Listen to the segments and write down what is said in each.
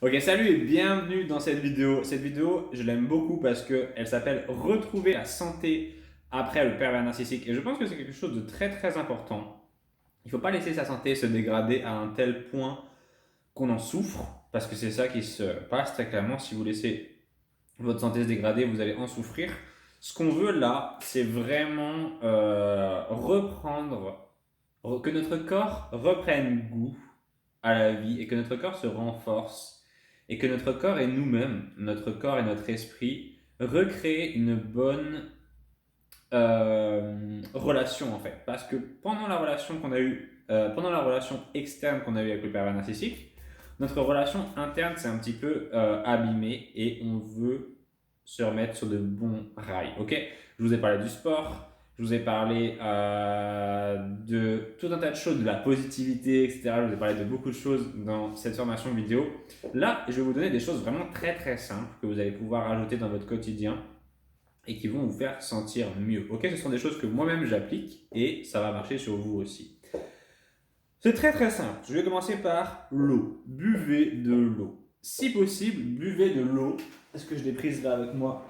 Ok, salut et bienvenue dans cette vidéo. Cette vidéo, je l'aime beaucoup parce qu'elle s'appelle Retrouver la santé après le pervers narcissique. Et je pense que c'est quelque chose de très très important. Il ne faut pas laisser sa santé se dégrader à un tel point qu'on en souffre, parce que c'est ça qui se passe très clairement. Si vous laissez votre santé se dégrader, vous allez en souffrir. Ce qu'on veut là, c'est vraiment que notre corps reprenne goût à la vie et que notre corps se renforce et que notre corps et nous-mêmes, notre corps et notre esprit, recréent une bonne relation en fait. Parce que pendant la relation qu'on a eue, pendant la relation externe qu'on a eue avec le pervers narcissique, notre relation interne s'est un petit peu abîmée et on veut se remettre sur de bons rails. Ok, je vous ai parlé du sport, je vous ai parlé de tout un tas de choses, de la positivité, etc. Je vous ai parlé de beaucoup de choses dans cette formation vidéo. Là, je vais vous donner des choses vraiment très très simples que vous allez pouvoir ajouter dans votre quotidien et qui vont vous faire sentir mieux. Ok, ce sont des choses que moi-même j'applique et ça va marcher sur vous aussi. C'est très très simple. Je vais commencer par l'eau. Buvez de l'eau. Si possible, buvez de l'eau. Est-ce que je l'ai prise là avec moi?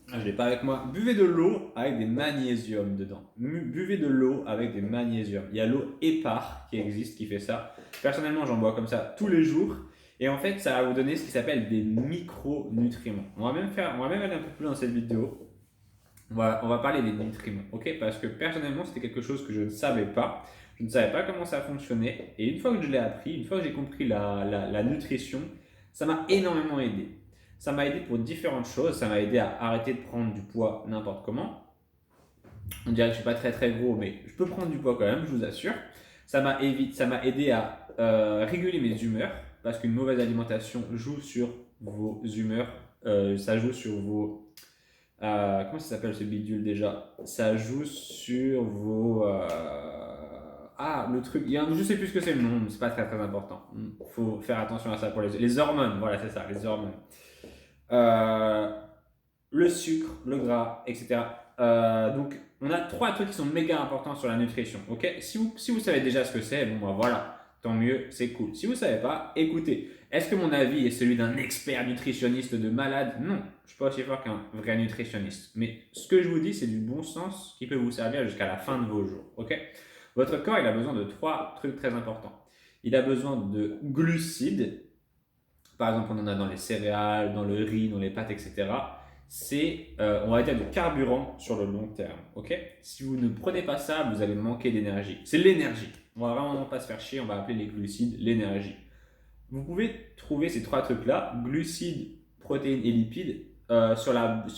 Je ne l'ai pas avec moi. Buvez de l'eau avec des magnésiums dedans. Buvez de l'eau avec des magnésiums. Il y a l'eau épar qui existe, qui fait ça. Personnellement, j'en bois comme ça tous les jours. Et en fait, ça va vous donner ce qui s'appelle des micronutriments. On va même aller un peu plus dans cette vidéo. On va parler des nutriments, ok? Parce que personnellement, c'était quelque chose que je ne savais pas. Je ne savais pas comment ça fonctionnait. Et une fois que je l'ai appris, une fois que j'ai compris la nutrition, ça m'a énormément aidé. Ça m'a aidé pour différentes choses. Ça m'a aidé à arrêter de prendre du poids n'importe comment. On dirait que je suis pas très très gros, mais je peux prendre du poids quand même, je vous assure. Ça m'a aidé à réguler mes humeurs, parce qu'une mauvaise alimentation joue sur vos humeurs, ça joue sur vos comment ça s'appelle ce bidule déjà? Ça joue sur vos. Ah, le truc. Je sais plus ce que c'est le nom, mais c'est pas très très important. Il faut faire attention à ça pour les hormones. Voilà, c'est ça, les hormones. Euh, le sucre, le gras, etc. Donc, on a trois trucs qui sont méga importants sur la nutrition. Ok, si vous savez déjà ce que c'est, bon, bah voilà, tant mieux, c'est cool. Si vous ne savez pas, écoutez. Est-ce que mon avis est celui d'un expert nutritionniste de malade? Non, je suis pas aussi fort qu'un vrai nutritionniste. Mais ce que je vous dis, c'est du bon sens qui peut vous servir jusqu'à la fin de vos jours. Ok, votre corps, il a besoin de trois trucs très importants. Il a besoin de glucides, par exemple, on en a dans les céréales, dans le riz, dans les pâtes, etc. C'est, on va dire, du carburant sur le long terme. Ok, si vous ne prenez pas ça, vous allez manquer d'énergie. C'est l'énergie. On va vraiment pas se faire chier, on va appeler les glucides l'énergie. Vous pouvez trouver ces trois trucs-là, glucides, protéines et lipides, sur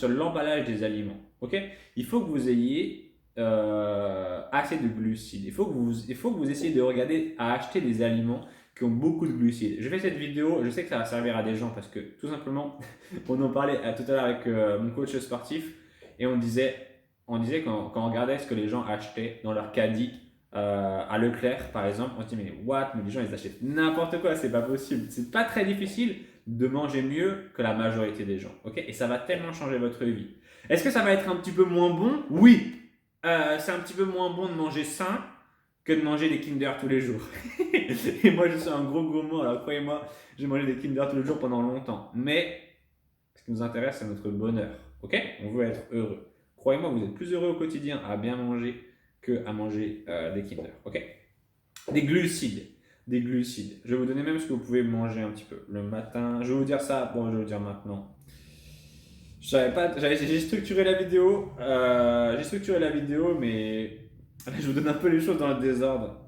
l'emballage des aliments. Ok, il faut que vous ayez assez de glucides. Il faut que vous essayiez de regarder à acheter des aliments qui ont beaucoup de glucides. Je fais cette vidéo, je sais que ça va servir à des gens parce que tout simplement, on en parlait tout à l'heure avec mon coach sportif et on disait quand on regardait ce que les gens achetaient dans leur caddie à Leclerc par exemple, on se dit mais what, mais les gens ils achètent n'importe quoi, c'est pas possible. C'est pas très difficile de manger mieux que la majorité des gens, ok? Et ça va tellement changer votre vie. Est-ce que ça va être un petit peu moins bon? Oui. C'est un petit peu moins bon de manger sain que de manger des Kinder tous les jours. Et moi, je suis un gros gourmand, alors croyez-moi, j'ai mangé des Kinder tous les jours pendant longtemps. Mais ce qui nous intéresse, c'est notre bonheur. Ok? On veut être heureux. Croyez-moi, vous êtes plus heureux au quotidien à bien manger que à manger des Kinder. Ok? Des glucides. Des glucides. Je vais vous donner même ce que vous pouvez manger un petit peu le matin. Je vais vous dire ça. Bon, je vais vous dire maintenant. Je savais pas. J'ai structuré la vidéo. Mais je vous donne un peu les choses dans le désordre.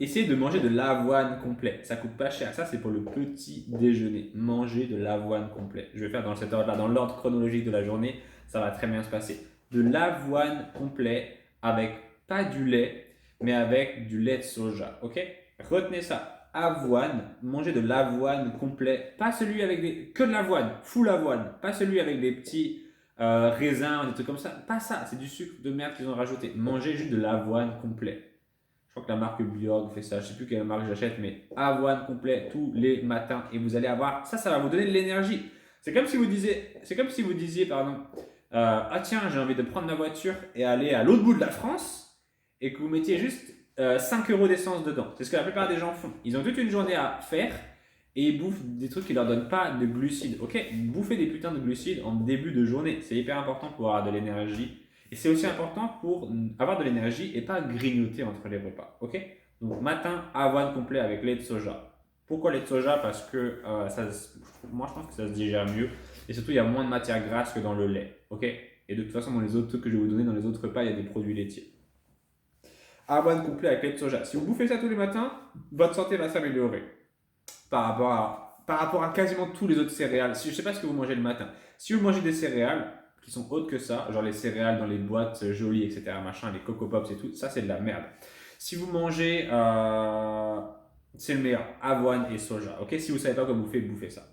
Essayez de manger de l'avoine complet. Ça coûte pas cher. Ça, c'est pour le petit déjeuner. Manger de l'avoine complet. Je vais faire dans cet ordre-là, dans l'ordre chronologique de la journée. Ça va très bien se passer. De l'avoine complet avec pas du lait, mais avec du lait de soja. Ok? Retenez ça. Avoine, manger de l'avoine complet. Pas celui avec que de l'avoine, full avoine. Pas celui avec des petits raisins, des trucs comme ça. Pas ça. C'est du sucre de merde qu'ils ont rajouté. Mangez juste de l'avoine complet. Je crois que la marque Bjorg fait ça. Je ne sais plus quelle marque j'achète, mais avoine complet tous les matins et vous allez avoir ça. Ça va vous donner de l'énergie. C'est comme si vous disiez, pardon, ah tiens, j'ai envie de prendre ma voiture et aller à l'autre bout de la France et que vous mettiez juste 5 euros d'essence dedans. C'est ce que la plupart des gens font. Ils ont toute une journée à faire et ils bouffent des trucs qui leur donnent pas de glucides. Ok, bouffer des putains de glucides en début de journée, c'est hyper important pour avoir de l'énergie. Et c'est aussi important pour avoir de l'énergie et pas grignoter entre les repas. Ok, donc matin, avoine complet avec lait de soja. Pourquoi lait de soja? Parce que moi je pense que ça se digère mieux et surtout il y a moins de matière grasse que dans le lait. Ok, et de toute façon dans les autres trucs que je vais vous donner dans les autres repas, il y a des produits laitiers. Avoine complet avec lait de soja. Si vous bouffez ça tous les matins, votre santé va s'améliorer par rapport à quasiment tous les autres céréales. Si je ne sais pas ce que vous mangez le matin. Si vous mangez des céréales qui sont autres que ça, genre les céréales dans les boîtes jolies, etc., machin, les Coco Pops et tout, ça c'est de la merde. Si vous mangez, c'est le meilleur, avoine et soja. Ok, si vous ne savez pas quoi bouffer, bouffez ça.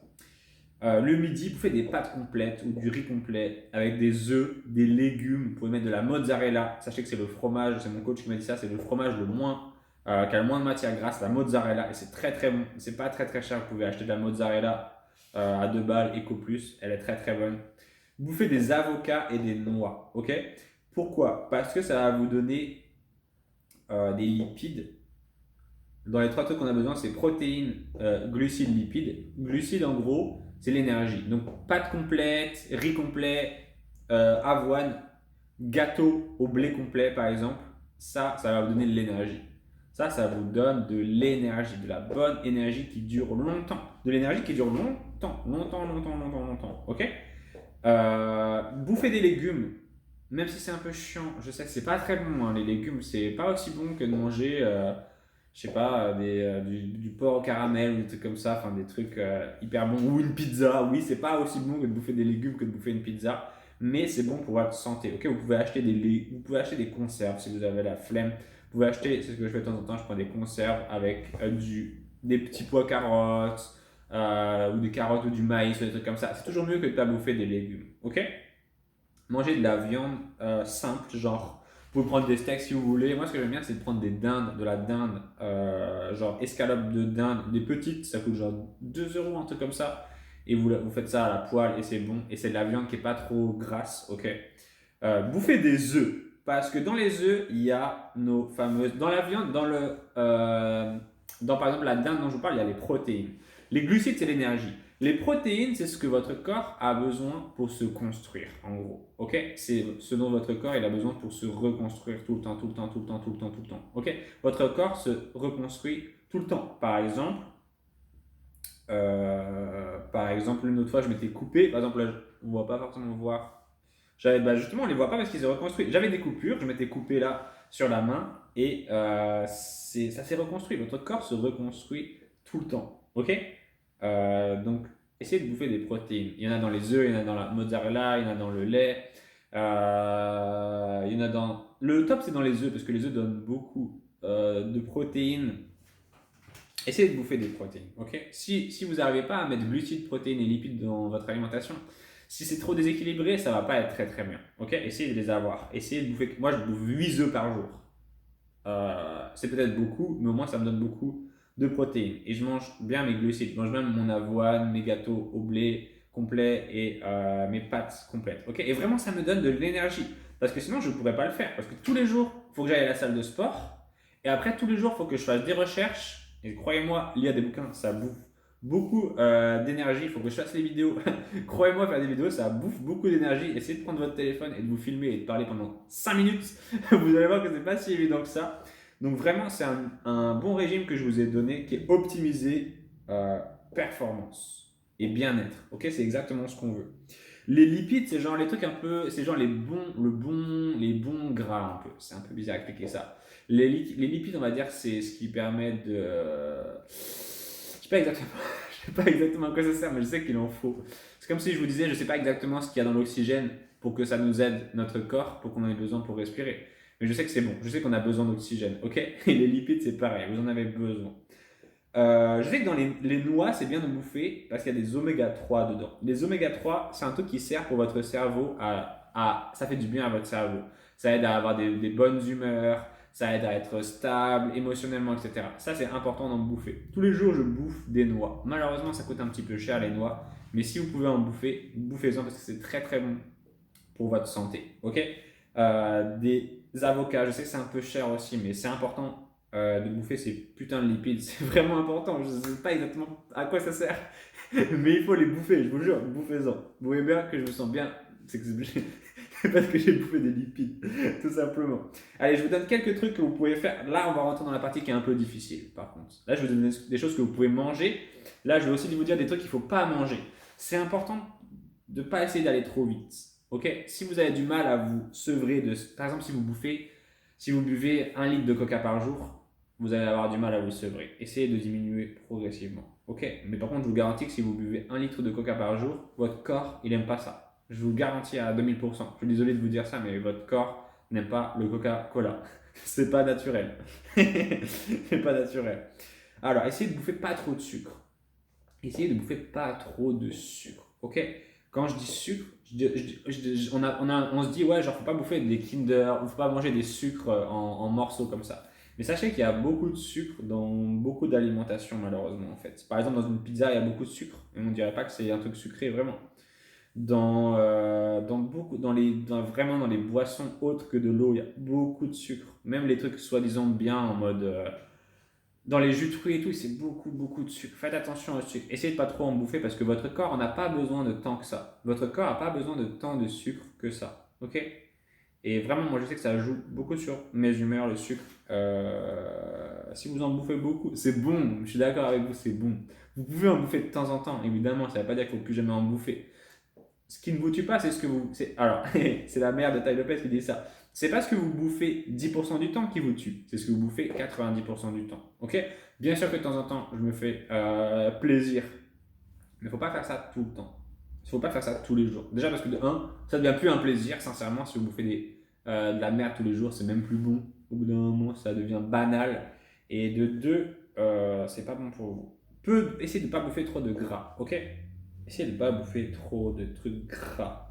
Le midi, bouffez des pâtes complètes ou du riz complet avec des œufs, des légumes. Vous pouvez mettre de la mozzarella. Sachez que c'est le fromage, c'est mon coach qui m'a dit ça, c'est le fromage qui a le moins de matière grasse, la mozzarella. Et c'est très très bon. C'est pas très très cher. Vous pouvez acheter de la mozzarella à 2 balles, Eco Plus. Elle est très très bonne. Bouffez des avocats et des noix. Ok? Pourquoi? Parce que ça va vous donner des lipides. Dans les 3 trucs qu'on a besoin, c'est protéines, glucides, lipides. Glucides, en gros, c'est l'énergie. Donc, pâtes complètes, riz complet, avoine, gâteau au blé complet, par exemple. Ça va vous donner de l'énergie. Ça vous donne de l'énergie, de la bonne énergie qui dure longtemps. De l'énergie qui dure longtemps, longtemps, longtemps, longtemps, longtemps. Ok? Bouffer des légumes, même si c'est un peu chiant, je sais que c'est pas très bon, hein, les légumes, c'est pas aussi bon que de manger, je sais pas, du porc au caramel ou des trucs comme ça, enfin des trucs hyper bons, ou une pizza, oui, c'est pas aussi bon que de bouffer des légumes que de bouffer une pizza, mais c'est bon pour votre santé, ok? Vous pouvez acheter des conserves si vous avez la flemme, vous pouvez acheter, c'est ce que je fais de temps en temps, je prends des conserves avec des petits pois carottes, ou des carottes ou du maïs ou des trucs comme ça. C'est toujours mieux que de pas bouffer des légumes. Ok? Manger de la viande simple, genre, vous pouvez prendre des steaks si vous voulez. Moi, ce que j'aime bien, c'est de prendre de la dinde, genre escalope de dinde, des petites, ça coûte genre 2 euros, un truc comme ça. Et vous faites ça à la poêle et c'est bon. Et c'est de la viande qui est pas trop grasse, ok? Bouffez des œufs. Parce que dans les œufs, il y a nos fameuses. Dans la viande, dans par exemple la dinde dont je vous parle, il y a les protéines. Les glucides, c'est l'énergie. Les protéines, c'est ce que votre corps a besoin pour se construire, en gros. Ok? C'est ce dont votre corps il a besoin pour se reconstruire tout le temps, tout le temps, tout le temps, tout le temps, tout le temps. Ok? Votre corps se reconstruit tout le temps. Par exemple, une autre fois, je m'étais coupé. Par exemple, là, on ne va pas forcément voir. Justement, on ne les voit pas parce qu'ils se reconstruit. J'avais des coupures, je m'étais coupé là sur la main et ça s'est reconstruit. Votre corps se reconstruit tout le temps. Ok? Donc, essayez de bouffer des protéines. Il y en a dans les œufs, il y en a dans la mozzarella, il y en a dans le lait. Il y en a dans. Le top, c'est dans les œufs parce que les œufs donnent beaucoup de protéines. Essayez de bouffer des protéines. Ok? Si vous n'arrivez pas à mettre glucides, protéines et lipides dans votre alimentation, si c'est trop déséquilibré, ça va pas être très très bien. Ok? Essayez de les avoir. Essayez de bouffer. Moi, je bouffe 8 œufs par jour. C'est peut-être beaucoup, mais au moins ça me donne beaucoup de protéines. Et je mange bien mes glucides. Je mange même mon avoine, mes gâteaux au blé complet et mes pâtes complètes. Ok? Et vraiment, ça me donne de l'énergie. Parce que sinon, je ne pourrais pas le faire. Parce que tous les jours, il faut que j'aille à la salle de sport. Et après, tous les jours, il faut que je fasse des recherches. Et croyez-moi, lire des bouquins, ça bouffe beaucoup d'énergie. Il faut que je fasse les vidéos. Croyez-moi, faire des vidéos, ça bouffe beaucoup d'énergie. Essayez de prendre votre téléphone et de vous filmer et de parler pendant 5 minutes. Vous allez voir que c'est pas si évident que ça. Donc vraiment, c'est un bon régime que je vous ai donné qui est optimisé performance et bien-être. Ok, c'est exactement ce qu'on veut. Les lipides, c'est genre les trucs un peu, c'est genre les bons gras un peu. C'est un peu bizarre d'expliquer ça. Les lipides, on va dire, c'est ce qui permet de. Je sais pas exactement, je sais pas exactement à quoi ça sert, mais je sais qu'il en faut. C'est comme si je vous disais, je sais pas exactement ce qu'il y a dans l'oxygène pour que ça nous aide notre corps, pour qu'on en ait besoin pour respirer. Mais je sais que c'est bon. Je sais qu'on a besoin d'oxygène, ok? Et les lipides, c'est pareil. Vous en avez besoin. Je sais que dans les noix, c'est bien de bouffer parce qu'il y a des oméga 3 dedans. Les oméga 3, c'est un truc qui sert pour votre cerveau ça fait du bien à votre cerveau. Ça aide à avoir des bonnes humeurs, ça aide à être stable émotionnellement, etc. Ça, c'est important d'en bouffer. Tous les jours, je bouffe des noix. Malheureusement, ça coûte un petit peu cher les noix, mais si vous pouvez en bouffer, bouffez-en parce que c'est très très bon pour votre santé. Ok? Des avocats, je sais que c'est un peu cher aussi, mais c'est important de bouffer ces putains de lipides. C'est vraiment important. Je ne sais pas exactement à quoi ça sert, mais il faut les bouffer, je vous jure, bouffez-en. Vous voyez bien que je me sens bien, c'est que c'est parce que j'ai bouffé des lipides, tout simplement. Allez, je vous donne quelques trucs que vous pouvez faire. Là, on va rentrer dans la partie qui est un peu difficile, par contre. Là, je vous donne des choses que vous pouvez manger. Là, je vais aussi vous dire des trucs qu'il ne faut pas manger. C'est important de ne pas essayer d'aller trop vite. Ok? Si vous avez du mal à vous sevrer de... Par exemple, si vous buvez 1 litre de coca par jour, vous allez avoir du mal à vous sevrer. Essayez de diminuer progressivement. Ok? Mais par contre, je vous garantis que si vous buvez 1 litre de coca par jour, votre corps, il n'aime pas ça. Je vous garantis à 2000%. Je suis désolé de vous dire ça, mais votre corps n'aime pas le Coca-Cola. C'est pas naturel. C'est pas naturel. Alors, essayez de bouffer pas trop de sucre. Essayez de bouffer pas trop de sucre. Ok? Quand je dis sucre, on se dit, ouais, genre, faut pas bouffer des Kinder, ou faut pas manger des sucres en morceaux comme ça. Mais sachez qu'il y a beaucoup de sucre dans beaucoup d'alimentations, malheureusement, en fait. Par exemple, dans une pizza, il y a beaucoup de sucre. Et on ne dirait pas que c'est un truc sucré, vraiment. Vraiment dans les boissons autres que de l'eau, il y a beaucoup de sucre. Même les trucs soi-disant bien en mode dans les jus de fruits et tout, c'est beaucoup de sucre. Faites attention au sucre. Essayez de pas trop en bouffer parce que votre corps n'a pas besoin de tant que ça. Votre corps n'a pas besoin de tant de sucre que ça. Ok? Et vraiment, moi je sais que ça joue beaucoup sur mes humeurs, le sucre. Si vous en bouffez beaucoup, c'est bon. Je suis d'accord avec vous, c'est bon. Vous pouvez en bouffer de temps en temps, évidemment. Ça ne veut pas dire qu'il ne faut plus jamais en bouffer. Ce qui ne vous tue pas, c'est ce que vous. Alors, c'est la mère de Ty Lopez qui dit ça. C'est pas ce que vous bouffez 10% du temps qui vous tue, c'est ce que vous bouffez 90% du temps. Ok? Bien sûr que de temps en temps, je me fais plaisir, mais il ne faut pas faire ça tout le temps. Il ne faut pas faire ça tous les jours. Déjà parce que de 1, ça ne devient plus un plaisir, sincèrement, si vous bouffez de la merde tous les jours, c'est même plus bon. Au bout d'un moment, ça devient banal. Et de 2, c'est pas bon pour vous. Essayez de ne pas bouffer trop de gras, ok? Essayez de ne pas bouffer trop de trucs gras.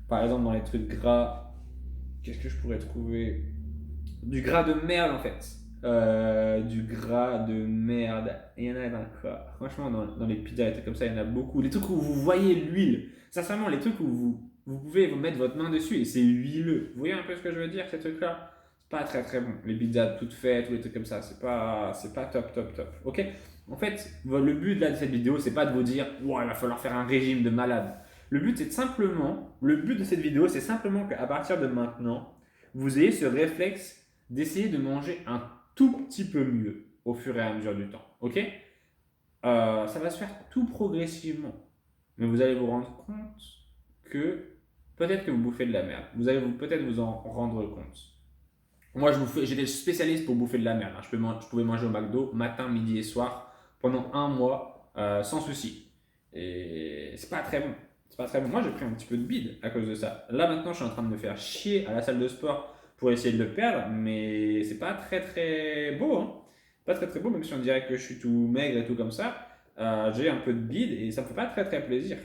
Par exemple, dans les trucs gras, qu'est-ce que je pourrais trouver? Du gras de merde en fait. Du gras de merde. Il y en a dans quoi? Franchement, dans les pizzas, les trucs comme ça, il y en a beaucoup. Les trucs où vous voyez l'huile. Sincèrement, les trucs où vous pouvez vous mettre votre main dessus et c'est huileux. Vous voyez un peu ce que je veux dire, ces trucs-là? C'est pas très bon. Les pizzas toutes faites ou les trucs comme ça, c'est pas top. Ok? En fait, le but là, de cette vidéo, c'est pas de vous dire, ouais, il va falloir faire un régime de malade. Le but de cette vidéo, c'est simplement qu'à partir de maintenant, vous ayez ce réflexe d'essayer de manger un tout petit peu mieux au fur et à mesure du temps. Ok? Ça va se faire tout progressivement. Mais vous allez vous rendre compte que peut-être que vous bouffez de la merde. Vous allez peut-être vous en rendre compte. Moi, j'étais spécialiste pour bouffer de la merde. Je pouvais manger au McDo matin, midi et soir pendant 1 mois sans souci. Et c'est pas très bon. C'est pas très bon. Moi, j'ai pris un petit peu de bide à cause de ça. Là, maintenant, je suis en train de me faire chier à la salle de sport pour essayer de le perdre, mais c'est pas très beau. Hein. Pas très beau, même si on dirait que je suis tout maigre et tout comme ça. J'ai un peu de bide et ça me fait pas très plaisir.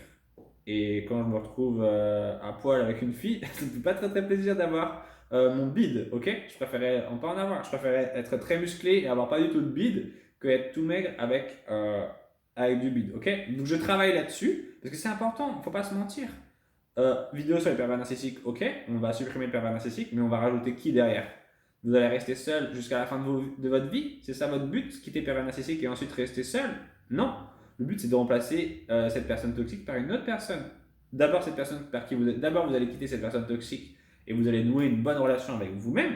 Et quand je me retrouve à poil avec une fille, ça me fait pas très plaisir d'avoir mon bide, ok? Je préférais en pas en avoir. Je préférais être très musclé et avoir pas du tout de bide que être tout maigre avec du bide, ok? Donc je travaille là-dessus parce que c'est important, faut pas se mentir. Vidéo sur les pervers narcissiques, ok? On va supprimer le pervers narcissique, mais on va rajouter qui derrière? Vous allez rester seul jusqu'à la fin de votre vie? C'est ça votre but? Quitter le pervers narcissique et ensuite rester seul? Non! Le but, c'est de remplacer cette personne toxique par une autre personne. D'abord, d'abord, vous allez quitter cette personne toxique et vous allez nouer une bonne relation avec vous-même.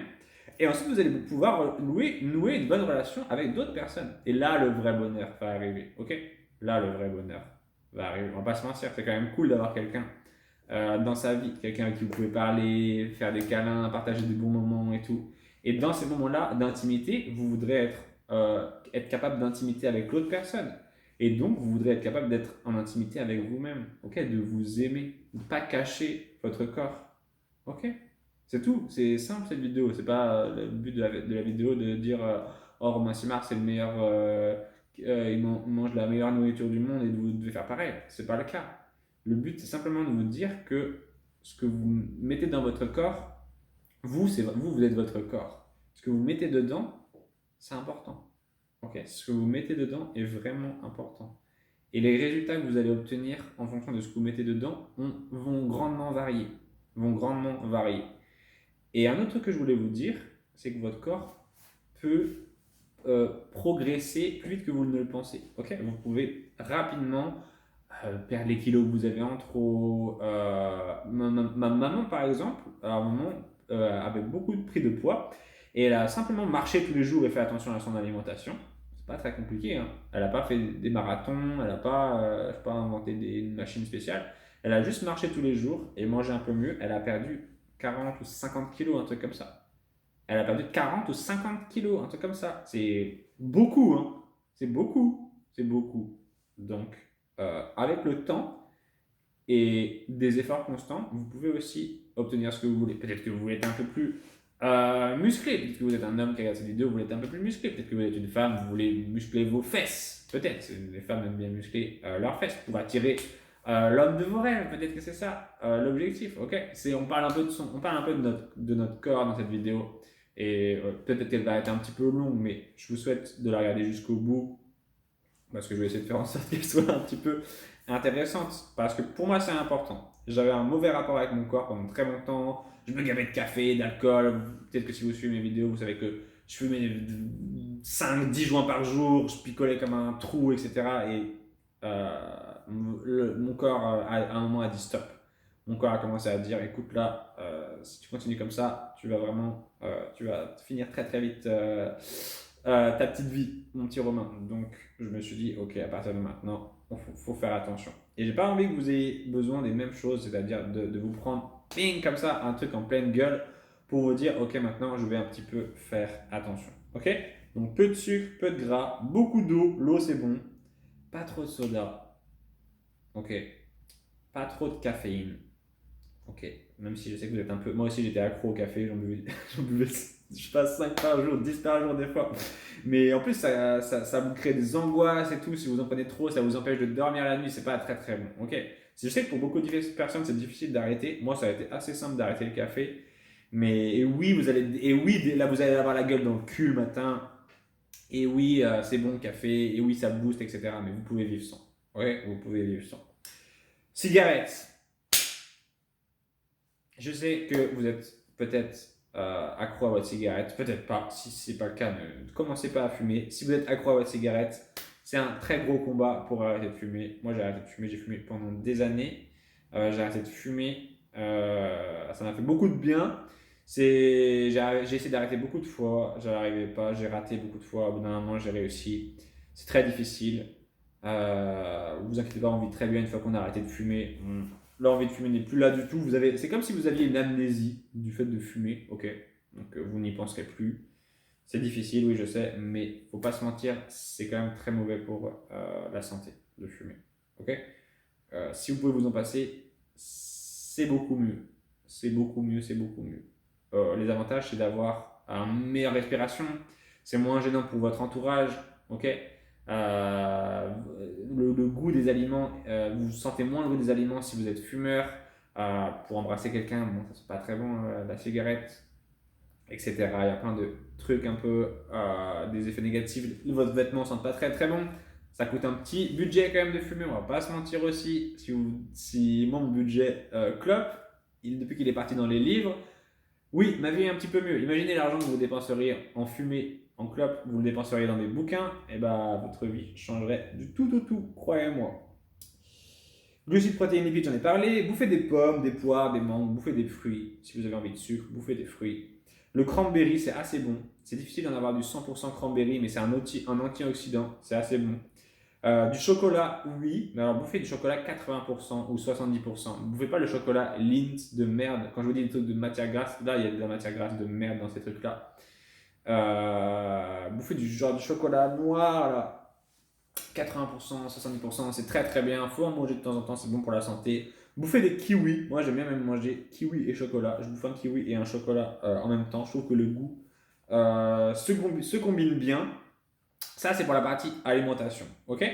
Et ensuite, vous allez pouvoir nouer une bonne relation avec d'autres personnes. Et là, le vrai bonheur va arriver. Ok? Là, le vrai bonheur va arriver. On va pas se mentir, c'est quand même cool d'avoir quelqu'un dans sa vie. Quelqu'un avec qui vous pouvez parler, faire des câlins, partager des bons moments et tout. Et dans ces moments-là d'intimité, vous voudrez être capable d'intimité avec l'autre personne. Et donc, vous voudrez être capable d'être en intimité avec vous-même, ok? De vous aimer, de ne pas cacher votre corps, ok? C'est tout, c'est simple cette vidéo. C'est pas le but de la vidéo de dire oh, Romain Simard c'est le meilleur, il mange la meilleure nourriture du monde et vous devez faire pareil. C'est pas le cas. Le but c'est simplement de vous dire que ce que vous mettez dans votre corps, vous êtes votre corps. Ce que vous mettez dedans, c'est important. Ok, ce que vous mettez dedans est vraiment important. Et les résultats que vous allez obtenir en fonction de ce que vous mettez dedans vont grandement varier. Et un autre truc que je voulais vous dire, c'est que votre corps peut progresser plus vite que vous ne le pensez. Ok, vous pouvez rapidement perdre les kilos que vous avez en trop. Ma maman, par exemple, à un moment, avait beaucoup de pris de poids et elle a simplement marché tous les jours et fait attention à son alimentation. C'est pas très compliqué, hein. Elle n'a pas fait des marathons, elle n'a pas, je sais pas inventé une machine spéciale. Elle a juste marché tous les jours et mangé un peu mieux. Elle a perdu 40 ou 50 kilos, un truc comme ça. Elle a perdu 40 ou 50 kilos, un truc comme ça. C'est beaucoup, hein. C'est beaucoup. C'est beaucoup. Donc, avec le temps et des efforts constants, vous pouvez aussi obtenir ce que vous voulez. Peut-être que vous voulez être un peu plus musclé. Peut-être que vous êtes un homme qui regarde cette vidéo, vous voulez être un peu plus musclé. Peut-être que vous êtes une femme, vous voulez muscler vos fesses. Peut-être. Les femmes aiment bien muscler leurs fesses pour attirer l'homme de vos rêves. Peut-être que c'est ça l'objectif. Ok. On parle un peu on parle un peu de notre corps dans cette vidéo. Et peut-être qu'elle va être un petit peu longue, mais je vous souhaite de la regarder jusqu'au bout parce que je vais essayer de faire en sorte qu'elle soit un petit peu intéressante. Parce que pour moi, c'est important. J'avais un mauvais rapport avec mon corps pendant très longtemps. Je me gavais de café, d'alcool. Peut-être que si vous suivez mes vidéos, vous savez que je fumais 5-10 joints par jour, je picolais comme un trou, etc. Et mon corps, à un moment, a dit stop. Mon corps a commencé à dire écoute, là, si tu continues comme ça, tu vas finir très très vite ta petite vie, mon petit Romain. Donc, je me suis dit ok, à partir de maintenant, faut faire attention. Et j'ai pas envie que vous ayez besoin des mêmes choses, c'est-à-dire de vous prendre ping comme ça, un truc en pleine gueule pour vous dire ok, maintenant je vais un petit peu faire attention. Ok? Donc peu de sucre, peu de gras, beaucoup d'eau, l'eau c'est bon, pas trop de soda, ok, pas trop de caféine, ok, même si je sais que vous êtes un peu. Moi aussi j'étais accro au café, j'en buvais je passe 5 par jour, 10 par jour des fois. Mais en plus ça vous crée des angoisses et tout, si vous en prenez trop, ça vous empêche de dormir la nuit, c'est pas très très bon, ok. Je sais que pour beaucoup de personnes c'est difficile d'arrêter, moi ça a été assez simple d'arrêter le café. Mais et oui, là vous allez avoir la gueule dans le cul le matin. Et oui, c'est bon le café. Et oui, ça booste, etc. Mais vous pouvez vivre sans. Ouais, vous pouvez vivre sans. Cigarettes. Je sais que vous êtes peut-être accro à votre cigarette. Peut-être pas. Si ce n'est pas le cas, ne commencez pas à fumer. Si vous êtes accro à votre cigarette, c'est un très gros combat pour arrêter de fumer. Moi, j'ai arrêté de fumer. J'ai fumé pendant des années. J'ai arrêté de fumer. Ça m'a fait beaucoup de bien. J'ai essayé d'arrêter beaucoup de fois. Je n'arrivais pas. J'ai raté beaucoup de fois. Au bout d'un moment, j'ai réussi. C'est très difficile. Vous inquiétez pas, on vit très bien une fois qu'on a arrêté de fumer. L'envie de fumer n'est plus là du tout. C'est comme si vous aviez une amnésie du fait de fumer. Ok, donc vous n'y penserez plus. C'est difficile, oui, je sais, mais faut pas se mentir, c'est quand même très mauvais pour la santé de fumer. Ok, si vous pouvez vous en passer, c'est beaucoup mieux. C'est beaucoup mieux, c'est beaucoup mieux. Les avantages, c'est d'avoir une meilleure respiration. C'est moins gênant pour votre entourage. Ok, le goût des aliments, vous sentez moins le goût des aliments si vous êtes fumeur. Pour embrasser quelqu'un, bon, ça c'est pas très bon, la cigarette, etc. Il y a plein de trucs un peu, des effets négatifs. Votre vêtement ne sent pas très très bon. Ça coûte un petit budget quand même de fumer, on va pas se mentir aussi. Si mon budget clope, depuis qu'il est parti dans les livres, oui, ma vie est un petit peu mieux. Imaginez l'argent que vous dépenseriez en fumée, en clope, vous le dépenseriez dans des bouquins, et bah votre vie changerait du tout, croyez-moi. Glucides, protéines, lipides, j'en ai parlé. Bouffez des pommes, des poires, des mangues, bouffez des fruits. Si vous avez envie de sucre, bouffez des fruits. Le cranberry, c'est assez bon. C'est difficile d'en avoir du 100% cranberry, mais c'est un antioxydant, c'est assez bon. Du chocolat, oui, mais alors bouffez du chocolat 80% ou 70%. Bouffez pas le chocolat Lindt de merde. Quand je vous dis des trucs de matière grasse, là il y a de la matière grasse de merde dans ces trucs-là. Bouffez du genre de chocolat noir, là. 80%, 70%, c'est très très bien. Faut en manger de temps en temps, c'est bon pour la santé. Bouffez des kiwis. Moi j'aime bien même manger kiwi et chocolat. Je bouffe un kiwi et un chocolat en même temps. Je trouve que le goût se combine bien. Ça, c'est pour la partie alimentation. Ok.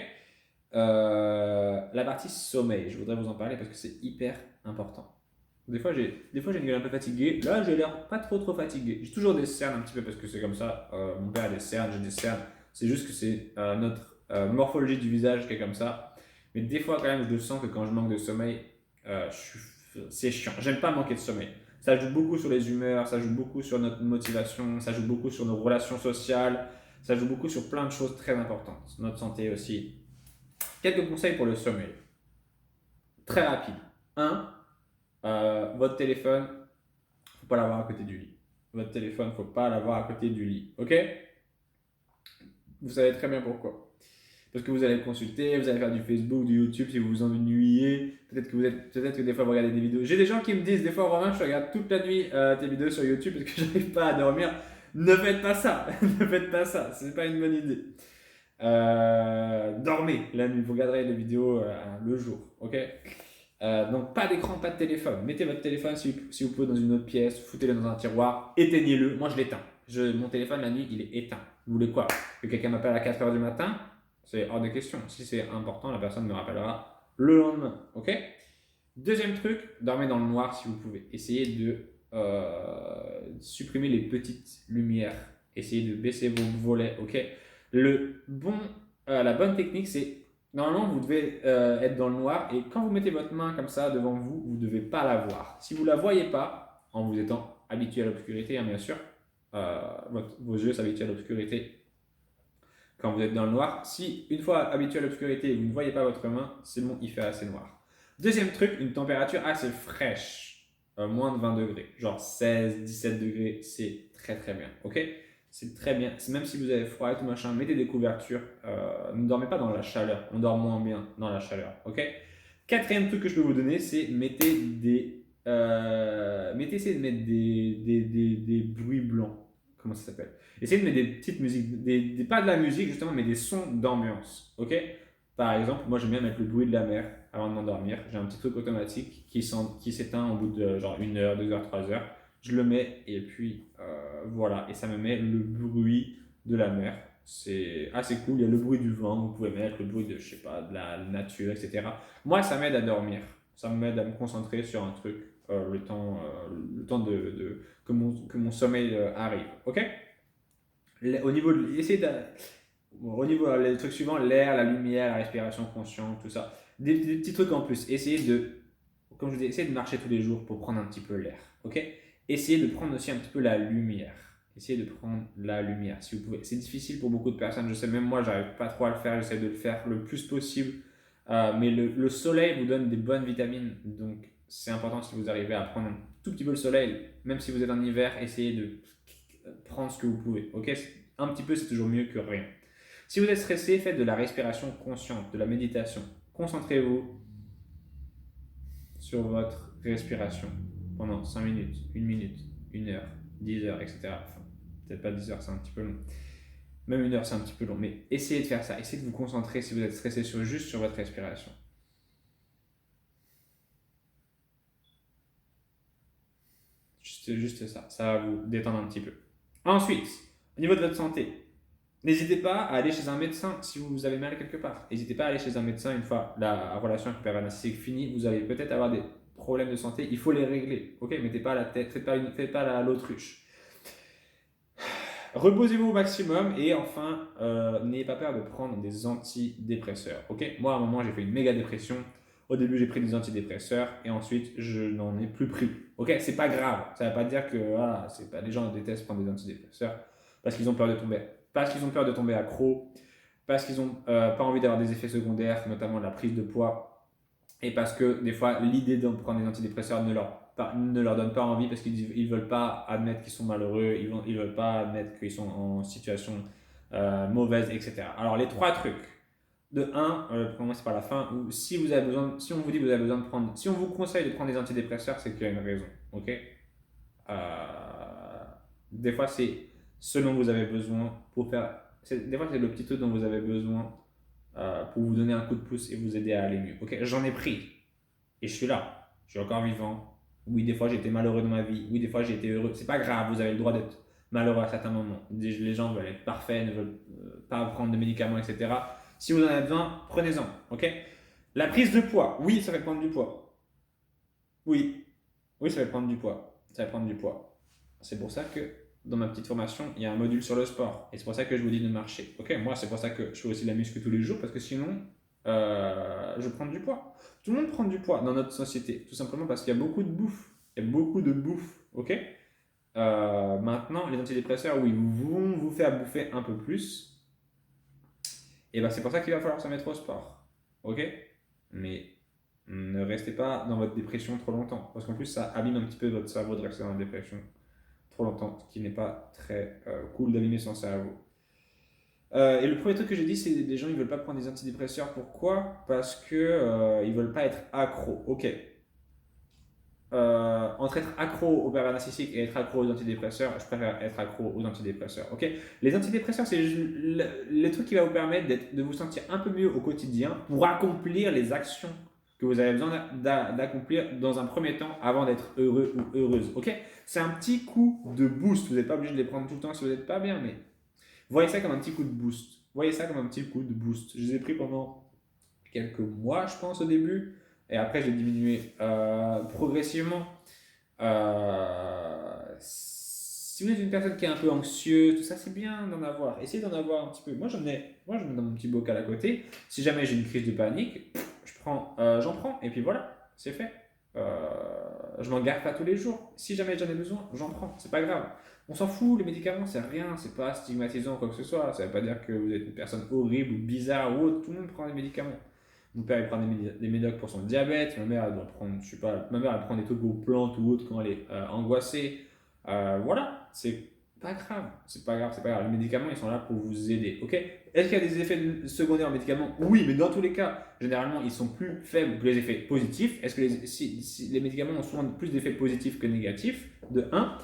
La partie sommeil, je voudrais vous en parler parce que c'est hyper important. Des fois, j'ai une gueule un peu fatiguée. Là, j'ai l'air pas trop fatigué. J'ai toujours des cernes un petit peu parce que c'est comme ça. Mon père a des cernes, j'ai des cernes. C'est juste que c'est notre morphologie du visage qui est comme ça. Mais des fois, quand même, je sens que quand je manque de sommeil, c'est chiant. J'aime pas manquer de sommeil. Ça joue beaucoup sur les humeurs, ça joue beaucoup sur notre motivation, ça joue beaucoup sur nos relations sociales, Ça joue beaucoup sur plein de choses très importantes. Notre santé aussi. Quelques conseils pour le sommeil. Très rapide. Un, votre téléphone, faut pas l'avoir à côté du lit. Votre téléphone, faut pas l'avoir à côté du lit. Ok? Vous savez très bien pourquoi. Parce que vous allez le consulter, vous allez faire du Facebook, du YouTube si vous vous ennuyez. Peut-être que des fois vous regardez des vidéos. J'ai des gens qui me disent des fois, Romain, je regarde toute la nuit tes vidéos sur YouTube parce que j'arrive pas à dormir. Ne faites pas ça. Ne faites pas ça. C'est pas une bonne idée. Dormez la nuit. Vous regarderez les vidéos le jour. Ok? Donc pas d'écran, pas de téléphone. Mettez votre téléphone si vous pouvez dans une autre pièce, foutez-le dans un tiroir, éteignez-le. Moi je l'éteins. Mon téléphone la nuit il est éteint. Vous voulez quoi? Que quelqu'un m'appelle à 4h du matin? C'est hors de question. Si c'est important, la personne me rappellera le lendemain. Ok? Deuxième truc, dormez dans le noir si vous pouvez. Essayez de supprimer les petites lumières. Essayez de baisser vos volets. Ok? La bonne technique, c'est normalement vous devez être dans le noir et quand vous mettez votre main comme ça devant vous, vous ne devez pas la voir. Si vous ne la voyez pas, en vous étant habitué à l'obscurité, hein, bien sûr, vos yeux s'habituent à l'obscurité quand vous êtes dans le noir. Si une fois habitué à l'obscurité, vous ne voyez pas votre main, c'est bon, il fait assez noir. Deuxième truc, une température assez fraîche, moins de 20 degrés, genre 16, 17 degrés, c'est très très bien, ok? C'est très bien, même si vous avez froid et tout machin, mettez des couvertures, ne dormez pas dans la chaleur, on dort moins bien dans la chaleur, ok? Quatrième truc que je peux vous donner, c'est essayez de mettre des bruits blancs, comment ça s'appelle? Essayez de mettre des petites musiques, pas de la musique justement, mais des sons d'ambiance. Ok? Par exemple, moi j'aime bien mettre le bruit de la mer avant de m'endormir. J'ai un petit truc automatique qui s'éteint au bout de genre 1 heure, 2 heures, 3 heures. Je le mets et puis voilà. Et ça me met le bruit de la mer. C'est assez cool. Il y a le bruit du vent, vous pouvez mettre le bruit de, je sais pas, de la nature, etc. Moi, ça m'aide à dormir. Ça m'aide à me concentrer sur un truc le temps que mon sommeil arrive. Ok? Au niveau de, essayez de, bon, au niveau les trucs suivants, l'air, la lumière, la respiration consciente, tout ça. Des petits trucs en plus. Essayez de, comme je vous dis, essayez de marcher tous les jours pour prendre un petit peu l'air. Ok? Essayez de prendre aussi un petit peu la lumière. Essayez de prendre la lumière si vous pouvez. C'est difficile pour beaucoup de personnes. Je sais, même moi, j'arrive pas trop à le faire. J'essaie de le faire le plus possible. Mais le soleil vous donne des bonnes vitamines. Donc, c'est important si vous arrivez à prendre un tout petit peu le soleil. Même si vous êtes en hiver, essayez de prendre ce que vous pouvez. Ok? Un petit peu, c'est toujours mieux que rien. Si vous êtes stressé, faites de la respiration consciente, de la méditation. Concentrez-vous sur votre respiration pendant 5 minutes, 1 minute, 1 heure, 10 heures, etc. Enfin, peut-être pas 10 heures, c'est un petit peu long. Même 1 heure, c'est un petit peu long. Mais essayez de faire ça. Essayez de vous concentrer si vous êtes stressé juste sur votre respiration. Juste ça. Ça va vous détendre un petit peu. Ensuite, au niveau de votre santé, n'hésitez pas à aller chez un médecin si vous avez mal quelque part. N'hésitez pas à aller chez un médecin une fois la relation avec le pervers narcissique finie. Vous allez peut-être avoir des problèmes de santé. Il faut les régler. Ok, mettez pas la tête, faites pas l'autruche. Reposez-vous au maximum et enfin, n'ayez pas peur de prendre des antidépresseurs. Ok, moi à un moment j'ai fait une méga dépression. Au début j'ai pris des antidépresseurs et ensuite je n'en ai plus pris. Ok, c'est pas grave. Ça ne veut pas dire que c'est pas, les gens détestent prendre des antidépresseurs parce qu'ils ont peur de tomber accro, parce qu'ils n'ont pas envie d'avoir des effets secondaires, notamment la prise de poids, et parce que des fois l'idée de prendre des antidépresseurs ne leur donne pas envie parce qu'ils ne veulent pas admettre qu'ils sont malheureux, ils ne veulent pas admettre qu'ils sont en situation mauvaise, etc. Alors les trois trucs. De 1, pour commencer par la fin, ou si on vous dit que vous avez besoin de prendre, si on vous conseille de prendre des antidépresseurs, c'est qu'il y a une raison. Ok? Des fois, c'est ce dont vous avez besoin pour faire. Des fois, c'est le petit truc dont vous avez besoin pour vous donner un coup de pouce et vous aider à aller mieux. Ok, j'en ai pris et je suis là. Je suis encore vivant. Oui, des fois, j'ai été malheureux dans ma vie. Oui, des fois, j'ai été heureux. C'est pas grave, vous avez le droit d'être malheureux à certains moments. Les gens veulent être parfaits, ne veulent pas prendre de médicaments, etc. Si vous en avez besoin, prenez-en. Ok? La prise de poids. Oui, ça fait prendre du poids. Oui, oui, ça va prendre du poids. Ça va prendre du poids. C'est pour ça que dans ma petite formation, il y a un module sur le sport. Et c'est pour ça que je vous dis de marcher. Ok, moi, c'est pour ça que je fais aussi de la muscu tous les jours, parce que sinon, je prends du poids. Tout le monde prend du poids dans notre société, tout simplement parce qu'il y a beaucoup de bouffe. Il y a beaucoup de bouffe, ok? Maintenant, les antidépresseurs, oui, vont vous faire bouffer un peu plus. Et ben, c'est pour ça qu'il va falloir se mettre au sport. Ok? Mais ne restez pas dans votre dépression trop longtemps. Parce qu'en plus, ça abîme un petit peu votre cerveau de rester dans la dépression trop longtemps. Ce qui n'est pas très cool d'abîmer son cerveau. Et le premier truc que j'ai dit, c'est que les gens ils veulent pas prendre des antidépresseurs. Pourquoi? Parce que ils veulent pas être accros. Ok. Entre être accro aux pervers narcissiques et être accro aux antidépresseurs, je préfère être accro aux antidépresseurs. Ok. Les antidépresseurs, c'est le truc qui va vous permettre de vous sentir un peu mieux au quotidien pour accomplir les actions que vous avez besoin d'accomplir dans un premier temps avant d'être heureux ou heureuse. Ok. C'est un petit coup de boost. Vous n'êtes pas obligé de les prendre tout le temps si vous n'êtes pas bien, mais voyez ça comme un petit coup de boost. Voyez ça comme un petit coup de boost. Je les ai pris pendant quelques mois, je pense, au début. Et après, j'ai diminué progressivement. Si vous êtes une personne qui est un peu anxieuse, tout ça, c'est bien d'en avoir. Essayez d'en avoir un petit peu. Moi, j'en mets dans mon petit bocal à côté. Si jamais j'ai une crise de panique, j'en prends. Et puis voilà, c'est fait. Je m'en garde pas tous les jours. Si jamais j'en ai besoin, j'en prends. C'est pas grave. On s'en fout, les médicaments, c'est rien, c'est pas stigmatisant ou quoi que ce soit. Ça veut pas dire que vous êtes une personne horrible ou bizarre ou autre. Tout le monde prend des médicaments. Mon père, il prend des médocs pour son diabète. Ma mère, elle doit prendre, je sais pas, ma mère, elle prend des trucs aux plantes ou autre quand elle est angoissée. Voilà, c'est pas grave. C'est pas grave, c'est pas grave. Les médicaments, ils sont là pour vous aider, ok? Est-ce qu'il y a des effets secondaires aux médicaments? Oui, mais dans tous les cas, généralement, ils sont plus faibles que les effets positifs. Est-ce que si les médicaments ont souvent plus d'effets positifs que négatifs? De un.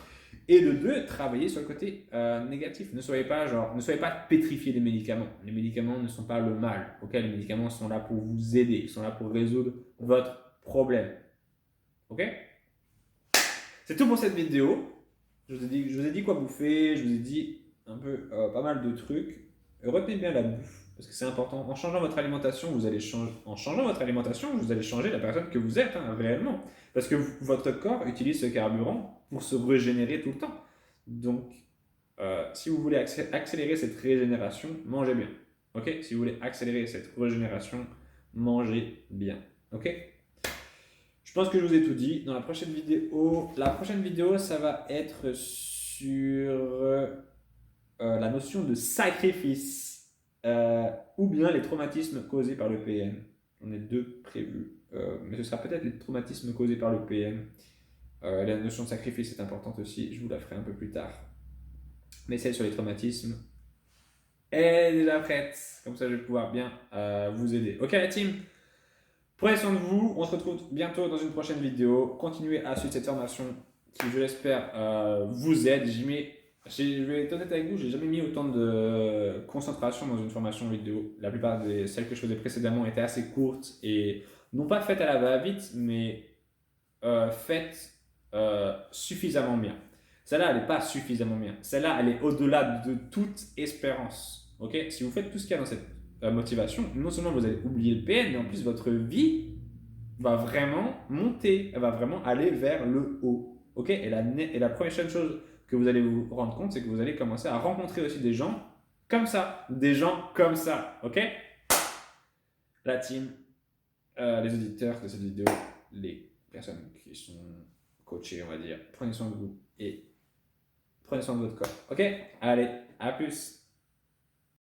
Et de deux, travailler sur le côté négatif. Ne soyez pas pétrifié des médicaments. Les médicaments ne sont pas le mal. Ok, les médicaments sont là pour vous aider. Ils sont là pour résoudre votre problème. Ok? C'est tout pour cette vidéo. Je vous ai dit quoi bouffer. Je vous ai dit un peu pas mal de trucs. Retenez bien la bouffe parce que c'est important. En changeant votre alimentation, vous allez changer. En changeant votre alimentation, vous allez changer la personne que vous êtes réellement. Parce que votre corps utilise ce carburant pour se régénérer tout le temps. Donc, si vous voulez accélérer cette régénération, mangez bien. Ok? Si vous voulez accélérer cette régénération, mangez bien. Ok? Je pense que je vous ai tout dit. Dans la prochaine vidéo, ça va être sur la notion de sacrifice ou bien les traumatismes causés par le PM. J'en ai deux prévus, mais ce sera peut-être les traumatismes causés par le PM. La notion de sacrifice est importante aussi, je vous la ferai un peu plus tard. Mais celle sur les traumatismes, elle est déjà prête. Comme ça, je vais pouvoir bien vous aider. Ok, la team? Prenez soin de vous. On se retrouve bientôt dans une prochaine vidéo. Continuez à suivre cette formation qui, je l'espère, vous aide. Je vais être honnête avec vous, j'ai jamais mis autant de concentration dans une formation vidéo. La plupart de celles que je faisais précédemment étaient assez courtes et non pas faites à la va-vite, mais faites suffisamment bien. Celle-là, elle n'est pas suffisamment bien. Celle-là, elle est au-delà de toute espérance. Ok? Si vous faites tout ce qu'il y a dans cette motivation, non seulement vous allez oublier le PN, mais en plus votre vie va vraiment monter. Elle va vraiment aller vers le haut. Ok? Et la première chose que vous allez vous rendre compte, c'est que vous allez commencer à rencontrer aussi des gens comme ça. Des gens comme ça. Ok? La team, les auditeurs de cette vidéo, les personnes qui sont coachées, on va dire, prenez soin de vous et prenez soin de votre corps. Ok? Allez, à plus!